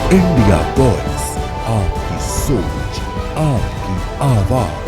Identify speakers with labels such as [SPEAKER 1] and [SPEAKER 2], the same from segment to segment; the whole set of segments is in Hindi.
[SPEAKER 1] इंडिया वॉइस, आपकी सोच, आपकी आवाज।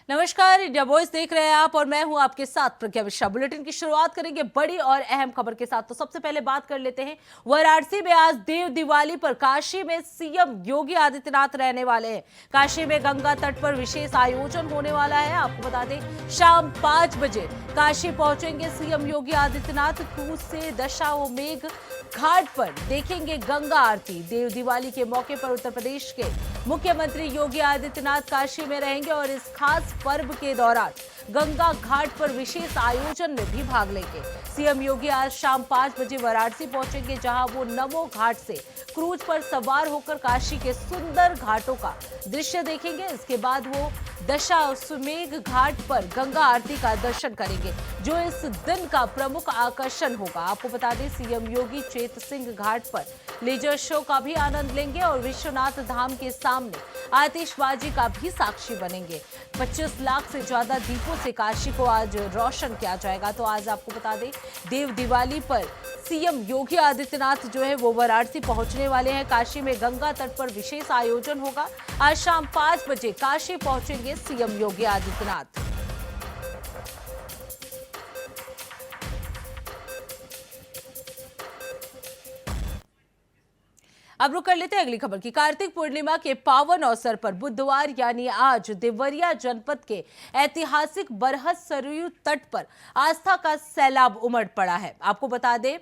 [SPEAKER 2] नमस्कार, इंडिया वॉइस देख रहे हैं आप और मैं हूं आपके साथ प्रज्ञा मिश्रा। बुलेटिन की शुरुआत करेंगे बड़ी और अहम खबर के साथ। तो सबसे पहले बात कर लेते हैं वाराणसी में आज देव दिवाली पर काशी में सीएम योगी आदित्यनाथ रहने वाले हैं। काशी में गंगा तट पर विशेष आयोजन होने वाला है। आपको बता दें शाम 5 बजे काशी पहुंचेंगे सीएम योगी आदित्यनाथ। क्रूज से दशाश्वमेध घाट पर देखेंगे गंगा आरती। देव दिवाली के मौके पर उत्तर प्रदेश के मुख्यमंत्री योगी आदित्यनाथ काशी में रहेंगे और इस खास पर्व के दौरान गंगा घाट पर विशेष आयोजन में भी भाग लेंगे। सीएम योगी आज शाम 5 बजे वाराणसी पहुंचेंगे, जहां वो नमो घाट से क्रूज पर सवार होकर काशी के सुंदर घाटों का दृश्य देखेंगे। इसके बाद वो दशाश्वमेध घाट पर गंगा आरती का दर्शन करेंगे, जो इस दिन का प्रमुख आकर्षण होगा। आपको बता दें सीएम योगी चेत सिंह घाट पर लेजर शो का भी आनंद लेंगे और विश्वनाथ धाम के सामने आतिशबाजी का भी साक्षी बनेंगे। 25 लाख से ज्यादा दीपों से काशी को आज रोशन किया जाएगा। तो आज आपको बता दें देव दिवाली पर सीएम योगी आदित्यनाथ जो है वो वाराणसी पहुंचने वाले हैं। काशी में गंगा तट पर विशेष आयोजन होगा। आज शाम 5 बजे काशी पहुंचेंगे सीएम योगी आदित्यनाथ। अब रुक कर लेते हैं अगली खबर की। कार्तिक पूर्णिमा के पावन अवसर पर बुधवार यानी आज देवरिया जनपद के ऐतिहासिक बरहत सरयू तट पर आस्था का सैलाब उमड़ पड़ा है। आपको बता दें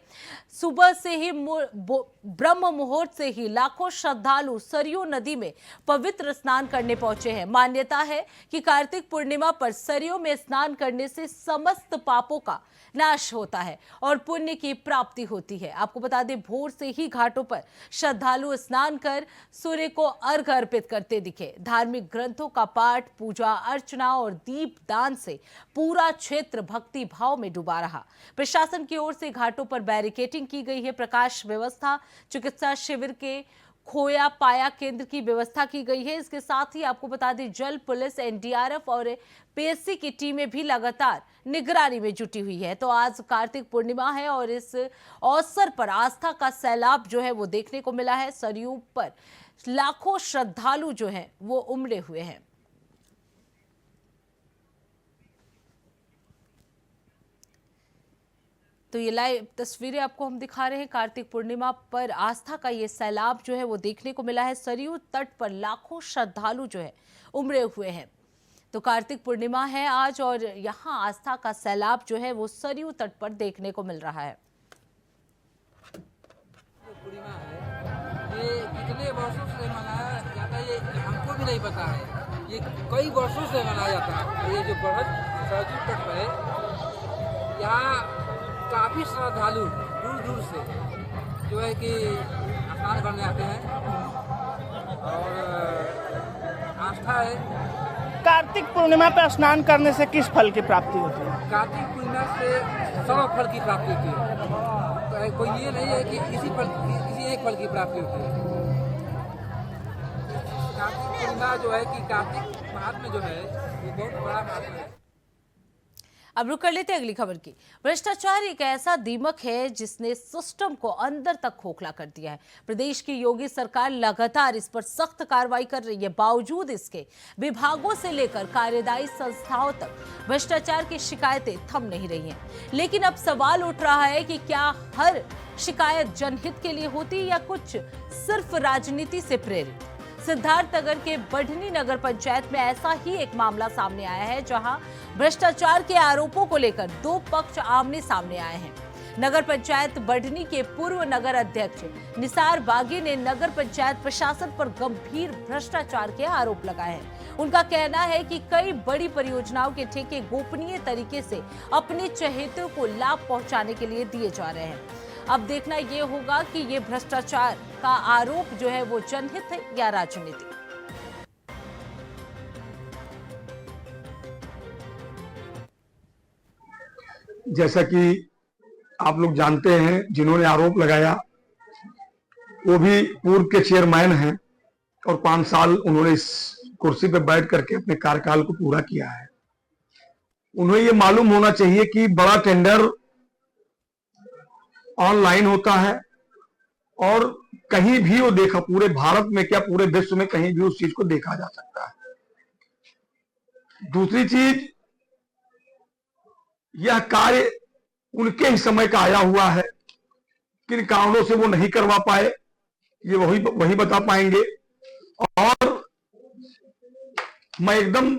[SPEAKER 2] सुबह से ही ब्रह्म मुहूर्त से ही लाखों श्रद्धालु सरयू नदी में पवित्र स्नान करने पहुंचे हैं। मान्यता है कि कार्तिक पूर्णिमा पर सरयू में स्नान करने से समस्त पापों का नाश होता है और पुण्य की प्राप्ति होती है। आपको बता दें भोर से ही घाटों पर श्रद्धालु स्नान कर सूर्य को अर्घ्य अर्पित करते दिखे। धार्मिक ग्रंथों का पाठ, पूजा अर्चना और दीप दान से पूरा क्षेत्र भक्ति भाव में डूबा रहा। प्रशासन की ओर से घाटों पर बैरिकेडिंग की गई है। प्रकाश व्यवस्था, चिकित्सा शिविर के खोया पाया केंद्र की व्यवस्था की गई है। इसके साथ ही आपको बता दें जल पुलिस, एनडीआरएफ और पीएससी की टीमें भी लगातार निगरानी में जुटी हुई है। तो आज कार्तिक पूर्णिमा है और इस अवसर पर आस्था का सैलाब जो है वो देखने को मिला है। सरयू पर लाखों श्रद्धालु जो हैं वो उमड़े हुए हैं। तो ये लाइव तस्वीरें आपको हम दिखा रहे हैं। कार्तिक पूर्णिमा पर आस्था का ये सैलाब जो है वो देखने को मिला है। सरयू तट पर लाखों श्रद्धालु जो है उमड़े हुए हैं। तो कार्तिक पूर्णिमा है आज और यहाँ आस्था का सैलाब जो है वो सरयू तट पर देखने को मिल रहा है।
[SPEAKER 3] पूर्णिमा है, ये कितने वर्षों से मनाया जाता है ये हमको भी नहीं पता है। ये कई वर्षों से मनाया जाता है। ये जो बरहत सरयू तट पर है, यहाँ काफ़ी श्रद्धालु दूर दूर से जो है कि स्नान करने आते हैं और आस्था है।
[SPEAKER 4] कार्तिक पूर्णिमा पर स्नान करने से किस फल की प्राप्ति होती है?
[SPEAKER 3] कार्तिक पूर्णिमा से सर्व फल की प्राप्ति होती है। तो कोई ये नहीं है कि किसी एक फल की प्राप्ति होती है। कार्तिक पूर्णिमा जो है कि कार्तिक माह में जो है वो बहुत बड़ा महात्मा है।
[SPEAKER 2] अब रुक कर लेते हैं अगली खबर की। भ्रष्टाचार एक ऐसा दीमक है जिसने सिस्टम को अंदर तक खोखला कर दिया है। प्रदेश की योगी सरकार लगातार इस पर सख्त कार्रवाई कर रही है। बावजूद इसके विभागों से लेकर कार्यदायी संस्थाओं तक भ्रष्टाचार की शिकायतें थम नहीं रही हैं। लेकिन अब सवाल उठ रहा है कि क्या हर शिकायत जनहित के लिए होती है या कुछ सिर्फ राजनीति से प्रेरित। सिद्धार्थनगर के बढ़नी नगर पंचायत में ऐसा ही एक मामला सामने आया है, जहां भ्रष्टाचार के आरोपों को लेकर दो पक्ष आमने सामने आए हैं। नगर पंचायत बढ़नी के पूर्व नगर अध्यक्ष निसार बागी ने नगर पंचायत प्रशासन पर गंभीर भ्रष्टाचार के आरोप लगाए हैं। उनका कहना है कि कई बड़ी परियोजनाओं के ठेके गोपनीय तरीके से अपने चहेतों को लाभ पहुंचाने के लिए दिए जा रहे हैं। अब देखना ये होगा कि ये भ्रष्टाचार का आरोप जो है वो जनहित है या राजनीति।
[SPEAKER 5] जैसा कि आप लोग जानते हैं, जिन्होंने आरोप लगाया वो भी पूर्व के चेयरमैन हैं और 5 साल उन्होंने इस कुर्सी पर बैठ करके अपने कार्यकाल को पूरा किया है। उन्हें ये मालूम होना चाहिए कि बड़ा टेंडर ऑनलाइन होता है और कहीं भी वो देखा, पूरे भारत में क्या पूरे विश्व में कहीं भी उस चीज को देखा जा सकता है। दूसरी चीज, यह कार्य उनके ही समय का आया हुआ है, किन कारणों से वो नहीं करवा पाए ये वही बता पाएंगे। और मैं एकदम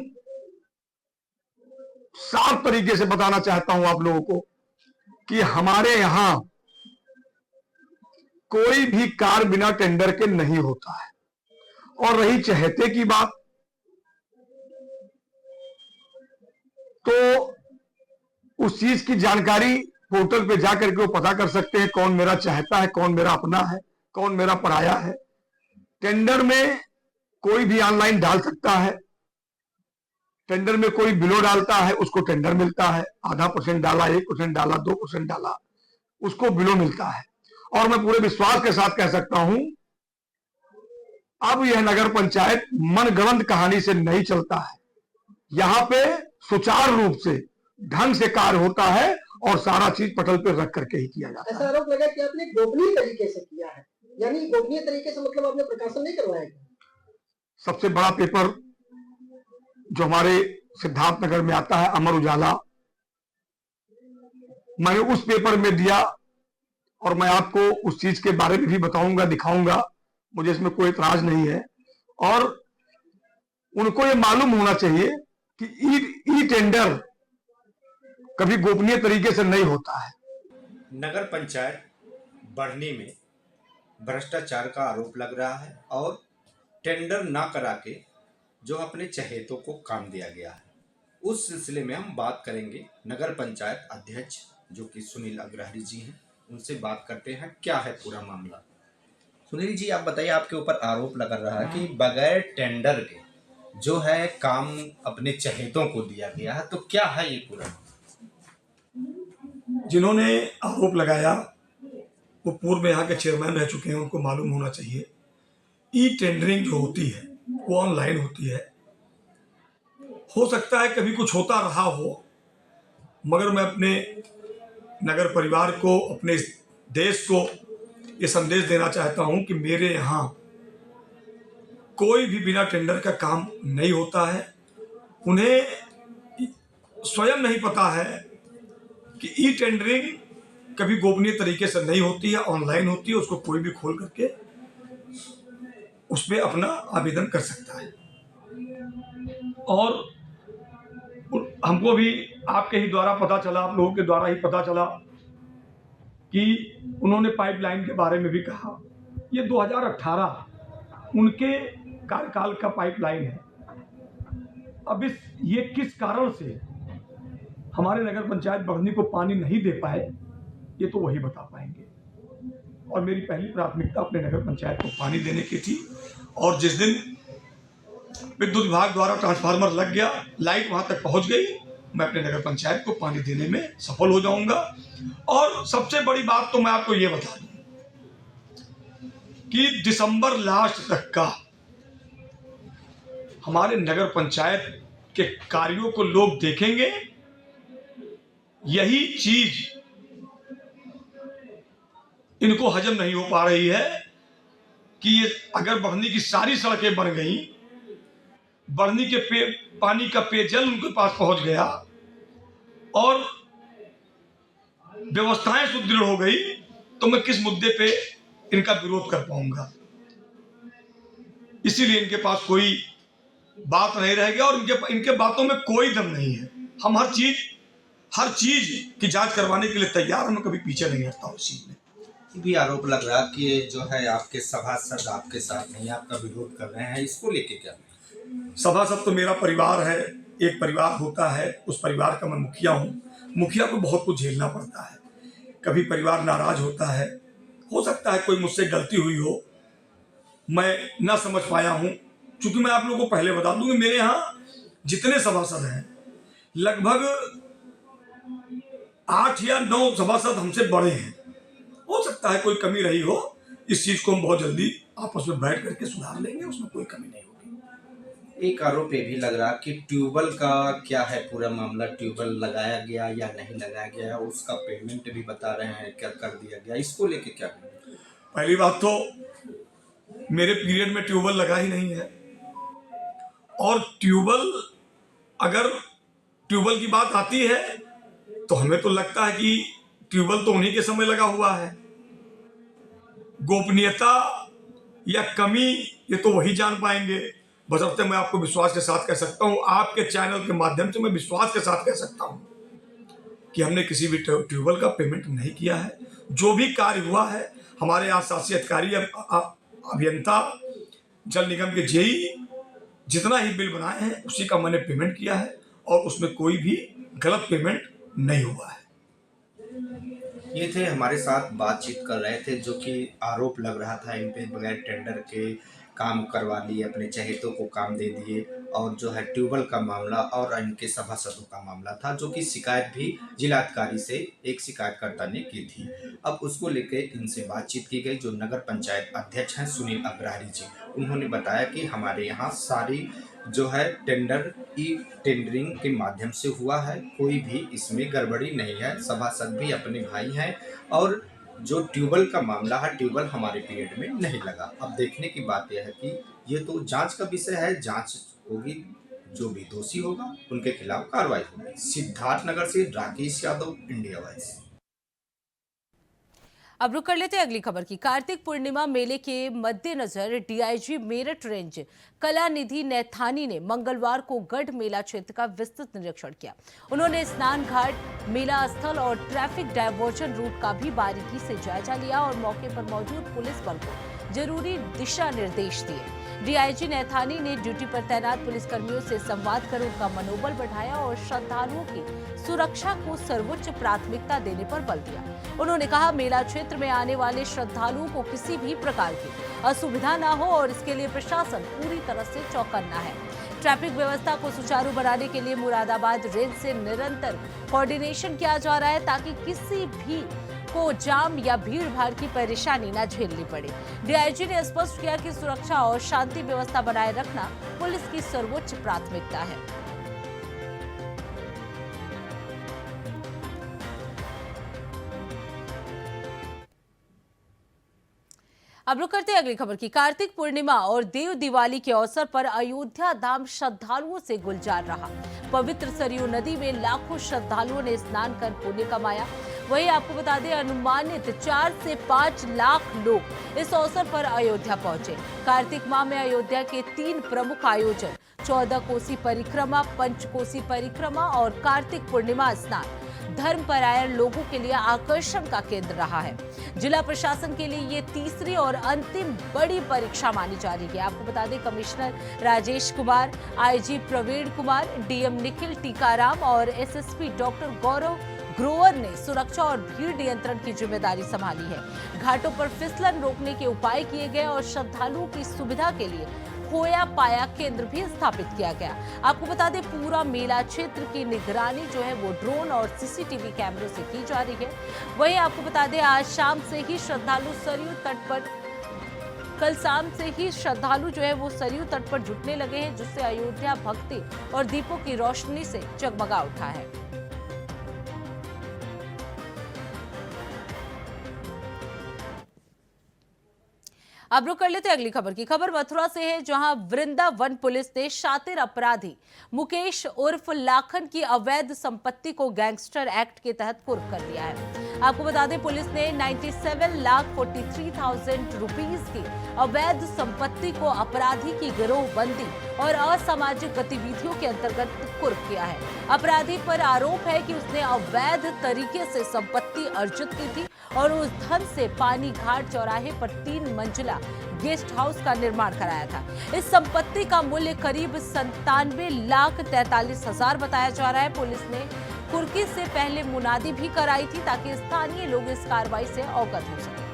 [SPEAKER 5] साफ तरीके से बताना चाहता हूं आप लोगों को कि हमारे यहां कोई भी कार्य बिना टेंडर के नहीं होता है। और रही चहेते की बात, तो उस चीज की जानकारी पोर्टल पे जाकर के वो पता कर सकते हैं कौन मेरा चाहता है, कौन मेरा अपना है, कौन मेरा पराया है। टेंडर में कोई भी ऑनलाइन डाल सकता है। टेंडर में कोई बिलो डालता है, उसको टेंडर मिलता है। आधा % डाला, 1% डाला, 2% डाला, उसको बिलो मिलता है। और मैं पूरे विश्वास के साथ कह सकता हूं, अब यह नगर पंचायत मनगढ़ंत कहानी से नहीं चलता है। यहां पे सुचारू रूप से ढंग से कार्य होता है और सारा चीज पटल पे रख करके ही किया जाता है।
[SPEAKER 6] ऐसा आरोप लगा कि आपने गोपनीय तरीके से किया है, यानी गोपनीय तरीके से मतलब आपने प्रकाशन नहीं करवाया।
[SPEAKER 5] सबसे बड़ा पेपर जो हमारे सिद्धार्थनगर में आता है, अमर उजाला, मैंने उस पेपर में दिया और मैं आपको उस चीज के बारे में भी बताऊंगा, दिखाऊंगा। मुझे इसमें कोई एतराज नहीं है। और उनको ये मालूम होना चाहिए कि ई टेंडर कभी गोपनीय तरीके से नहीं होता है।
[SPEAKER 7] नगर पंचायत बढ़नी में भ्रष्टाचार का आरोप लग रहा है और टेंडर ना करा के जो अपने चहेतों को काम दिया गया है, उस सिलसिले में हम बात करेंगे। नगर पंचायत अध्यक्ष जो कि सुनील अग्रहरी जी हैं, उनसे बात करते हैं क्या है पूरा मामला। सुनील जी, आप बताइए, आपके ऊपर आरोप लग रहा है कि बगैर टेंडर के जो है काम अपने चहेतों को दिया गया है, तो क्या है ये पूरा?
[SPEAKER 5] जिन्होंने आरोप लगाया वो पूर्व में यहाँ के चेयरमैन रह चुके हैं, उनको मालूम होना चाहिए। ई टेंडरिंग जो होती है वो ऑनलाइन होती है। हो सकता है कभी कुछ होता रहा हो, मगर मैं अपने नगर परिवार को, अपने देश को ये संदेश देना चाहता हूं कि मेरे यहाँ कोई भी बिना टेंडर का काम नहीं होता है। उन्हें स्वयं नहीं पता है कि ई टेंडरिंग कभी गोपनीय तरीके से नहीं होती है, ऑनलाइन होती है। उसको कोई भी खोल करके उसमें अपना आवेदन कर सकता है। और हमको भी आपके ही द्वारा पता चला, आप लोगों के द्वारा ही पता चला कि उन्होंने पाइपलाइन के बारे में भी कहा। ये 2018 उनके कार्यकाल का पाइपलाइन है। अब ये किस कारण से हमारे नगर पंचायत बढ़नी को पानी नहीं दे पाए, ये तो वही बता पाएंगे। और मेरी पहली प्राथमिकता अपने नगर पंचायत को पानी देने की थी। और जिस दिन विद्युत विभाग द्वारा ट्रांसफार्मर लग गया, लाइट वहां तक पहुंच गई, मैं अपने नगर पंचायत को पानी देने में सफल हो जाऊंगा। और सबसे बड़ी बात तो मैं आपको ये बता दूं कि दिसंबर लास्ट तक का हमारे नगर पंचायत के कार्यों को लोग देखेंगे। यही चीज इनको हजम नहीं हो पा रही है कि ये अगर बढ़नी की सारी सड़कें बन गई, बढ़नी के पानी का पेयजल उनके पास पहुंच गया और व्यवस्थाएं सुदृढ़ हो गई, तो मैं किस मुद्दे पे इनका विरोध कर पाऊंगा। इसीलिए इनके पास कोई बात नहीं रहेगी और इनके बातों में कोई दम नहीं है। हम हर चीज की जांच करवाने के लिए तैयार हैं, मैं कभी पीछे नहीं हटता उस चीज में।
[SPEAKER 7] भी आरोप लग रहा है कि जो है आपके सभासद आपके साथ नहीं, आपका विरोध कर रहे हैं, इसको लेके क्या?
[SPEAKER 5] सभासद तो मेरा परिवार है, एक परिवार होता है, उस परिवार का मैं मुखिया हूँ। मुखिया को बहुत कुछ झेलना पड़ता है। कभी परिवार नाराज होता है, हो सकता है कोई मुझसे गलती हुई हो, मैं ना समझ पाया हूँ। चूंकि मैं आप लोगों को पहले बता दूं कि मेरे यहाँ जितने सभासद हैं, लगभग 8 या 9 सभासद हमसे बड़े हैं। हो सकता है कोई कमी रही हो, इस चीज को हम बहुत जल्दी आपस में बैठ करके सुधार लेंगे, उसमें कोई कमी नहीं होगी।
[SPEAKER 7] एक आरोप ये भी लग रहा कि ट्यूबवेल का क्या है पूरा मामला, ट्यूबवेल लगाया गया या नहीं लगाया गया, उसका पेमेंट भी बता रहे हैं क्या कर दिया गया, इसको लेके क्या?
[SPEAKER 5] पहली बात तो मेरे पीरियड में ट्यूबवेल लगा ही नहीं है, और अगर ट्यूबवेल की बात आती है तो हमें तो लगता है कि ट्यूबवेल तो उन्हीं के समय लगा हुआ है। गोपनीयता या कमी ये तो वही जान पाएंगे, बशर्ते मैं आपको विश्वास के साथ कह सकता हूं, आपके चैनल के माध्यम से मैं विश्वास के साथ कह सकता हूं कि हमने किसी भी ट्यूबवेल का पेमेंट नहीं किया है। जो भी कार्य हुआ है, हमारे यहाँ शासी अधिकारी, अभियंता, जल निगम के जेई जितना ही बिल बनाए हैं उसी का मैंने पेमेंट किया है, और उसमें कोई भी गलत पेमेंट नहीं हुआ है।
[SPEAKER 7] ये थे हमारे साथ बातचीत कर रहे थे, जो कि आरोप लग रहा था इन पे बगैर टेंडर के काम करवा लिए, अपने चहेतों को काम दे दिए, और जो है ट्यूबवेल का मामला और इनके सभासदों का मामला था, जो कि शिकायत भी जिलाधिकारी से एक शिकायतकर्ता ने की थी। अब उसको लेकर इनसे बातचीत की गई। जो नगर पंचायत अध्यक्ष हैं सुनील अग्रहरी जी, उन्होंने बताया कि हमारे यहाँ सारी जो है टेंडर ई टेंडरिंग के माध्यम से हुआ है, कोई भी इसमें गड़बड़ी नहीं है, सभासद भी अपने भाई हैं, और जो ट्यूबवेल का मामला है, ट्यूबवेल हमारे पीरियड में नहीं लगा। अब देखने की बात यह है कि ये तो जांच का विषय है, जांच होगी, जो भी दोषी होगा उनके खिलाफ कार्रवाई होगी। सिद्धार्थनगर से राकेश यादव, इंडिया वॉइस।
[SPEAKER 2] अब रुक कर लेते हैं अगली खबर की। कार्तिक पूर्णिमा मेले के मद्देनजर डीआईजी मेरठ रेंज कलानिधि नैथानी ने मंगलवार को गढ़ मेला क्षेत्र का विस्तृत निरीक्षण किया। उन्होंने स्नान घाट, मेला स्थल और ट्रैफिक डायवर्जन रूट का भी बारीकी से जायजा लिया और मौके पर मौजूद पुलिस बल को जरूरी दिशा निर्देश दिए। डीआईजी नैथानी ने ड्यूटी पर तैनात पुलिसकर्मियों से संवाद कर उनका मनोबल बढ़ाया और श्रद्धालुओं की सुरक्षा को सर्वोच्च प्राथमिकता देने पर बल दिया। उन्होंने कहा, मेला क्षेत्र में आने वाले श्रद्धालुओं को किसी भी प्रकार की असुविधा न हो और इसके लिए प्रशासन पूरी तरह से चौकन्ना है। ट्रैफिक व्यवस्था को सुचारू बनाने के लिए मुरादाबाद रेंज से निरंतर कोऑर्डिनेशन किया जा रहा है, ताकि किसी भी को जाम या भीड़ भाड़ की परेशानी न झेलनी पड़े। डीआईजी ने स्पष्ट किया कि सुरक्षा और शांति व्यवस्था बनाए रखना पुलिस की सर्वोच्च प्राथमिकता है। अब रुक करते हैं अगली खबर की। कार्तिक पूर्णिमा और देव दिवाली के अवसर पर अयोध्या धाम श्रद्धालुओं से गुलजार रहा। पवित्र सरयू नदी में लाखों श्रद्धालुओं ने स्नान कर पुण्य कमाया। वहीं आपको बता दें, अनुमानित 4 से 5 लाख लोग इस अवसर पर अयोध्या पहुंचे। कार्तिक माह में अयोध्या के 3 प्रमुख आयोजन 14 कोसी परिक्रमा, पंचकोसी परिक्रमा और कार्तिक पूर्णिमा स्नान धर्मपरायण लोगों के लिए आकर्षण का केंद्र रहा है। जिला प्रशासन के लिए ये तीसरी और अंतिम बड़ी परीक्षा मानी जा रही है। आपको बता दें, commissioner Rajesh Kumar, IG Praveen Kumar, DM Nikhil Tikaram और एसएसपी डॉक्टर गौरव ग्रोवर ने सुरक्षा और भीड़ नियंत्रण की जिम्मेदारी संभाली है। घाटों पर फिसलन रोकने के उपाय किए गए और श्रद्धालुओं की सुविधा के लिए खोया पाया केंद्र भी स्थापित किया गया। आपको बता दें, पूरा मेला क्षेत्र की निगरानी जो है वो ड्रोन और सीसीटीवी कैमरों से की जा रही है। वहीं आपको बता दें, आज शाम से ही श्रद्धालु सरयू तट पर कल शाम से ही श्रद्धालु जो है वो सरयू तट पर जुटने लगे हैं, जिससे अयोध्या भक्ति और दीपों की रोशनी से जगमगा उठा है। अब रुक कर लेते अगली खबर की। खबर मथुरा से है, जहां वृंदावन पुलिस ने शातिर अपराधी मुकेश उर्फ लाखन की अवैध संपत्ति को गैंगस्टर एक्ट के तहत कुर्क कर लिया है। आपको बता दें, पुलिस ने 97,43,000 रुपीस की अवैध संपत्ति को अपराधी की गिरोहबंदी और असामाजिक गतिविधियों के अंतर्गत कुर्क किया है। अपराधी पर आरोप है कि उसने अवैध तरीके से संपत्ति अर्जित की थी और उस धन से पानी घाट चौराहे पर 3 मंजिला गेस्ट हाउस का निर्माण कराया था। इस संपत्ति का मूल्य करीब 97,43,000 बताया जा रहा है। पुलिस ने कुर्की से पहले मुनादी भी कराई थी, ताकि स्थानीय लोग इस कार्रवाई से अवगत हो सके।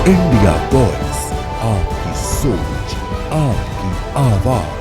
[SPEAKER 1] इंडिया वॉइस, आपकी सोच, आपकी आवाज।